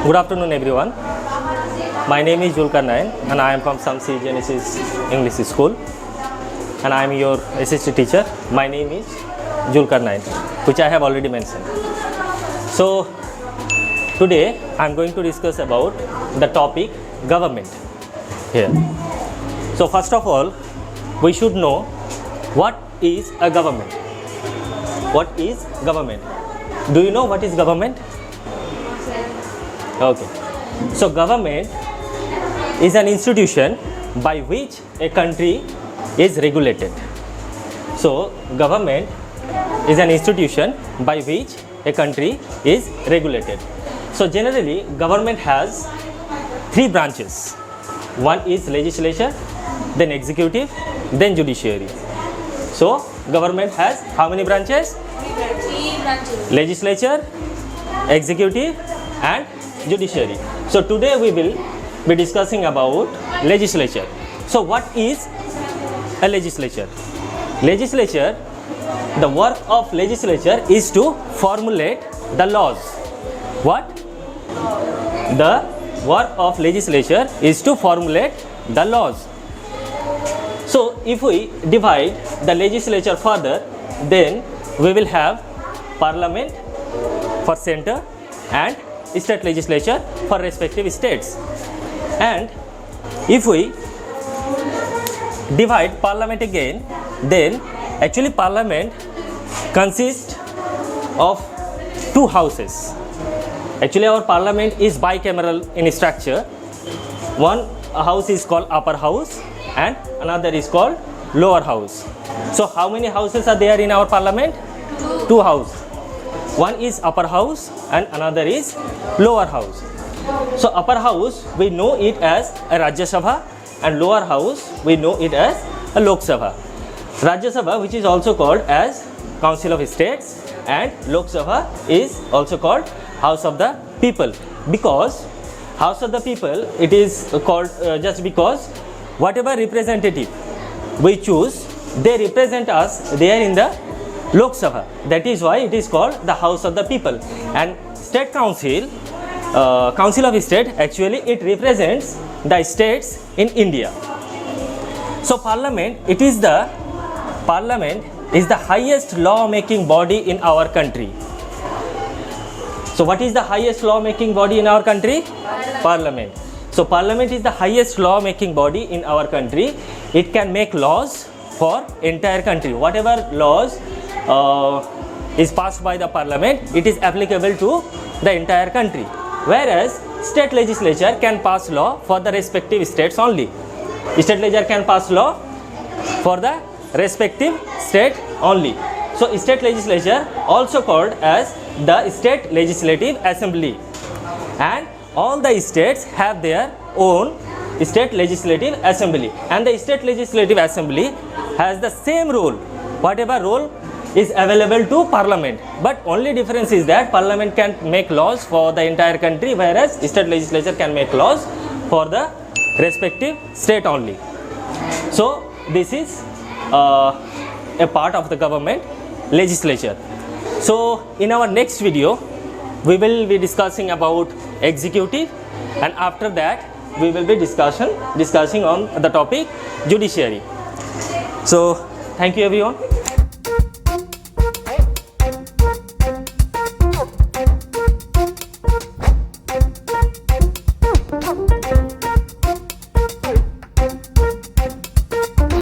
Good afternoon everyone. My name is Julkarnain and I am from Samsi Genesis English School and I am your SST teacher. My name is Julkarnain, which I have already mentioned. So today I am going to discuss about the topic government here. So first of all, we should know what is a government. What is government? Do you know what is government? Okay. So government is an institution by which a country is regulated. So government is an institution by which a country is regulated. So generally government has three branches. One is legislature, then executive, then judiciary. So government has how many branches? Three branches. Legislature, executive and judiciary. So today we will be discussing about legislature. So what is a legislature? Legislature, the work of legislature is to formulate the laws. What? The work of legislature is to formulate the laws. So if we divide the legislature further, then we will have parliament for center and state legislature for respective states. And if we divide parliament again, then actually parliament consists of two houses. Actually our parliament is bicameral in structure. One house is called upper house and another is called lower house. So how many houses are there in our parliament? Two houses. One is upper house and another is lower house. So upper house we know it as a Rajya Sabha and lower house we know it as a Lok Sabha. Rajya Sabha, which is also called as Council of States, and Lok Sabha is also called House of the People, because House of the People it is called just because whatever representative we choose, they represent us there in the Lok Sabha. That is why it is called the House of the People. And State Council, Council of State, actually it represents the states in India. So Parliament is the highest law-making body in our country. So what is the highest law-making body in our country? Parliament. So Parliament is the highest law-making body in our country. It can make laws for entire country. Whatever laws is passed by the parliament, it is applicable to the entire country. Whereas state legislature can pass law for the respective states only. State legislature can pass law for the respective state only. So state legislature also called as the state legislative assembly. And all the states have their own state legislative assembly. And the state legislative assembly has the same role, whatever role is available to parliament, but only difference is that parliament can make laws for the entire country, whereas state legislature can make laws for the respective state only. So this is a part of the government, legislature. So in our next video we will be discussing about executive, and after that we will be discussing on the topic judiciary. So thank you everyone.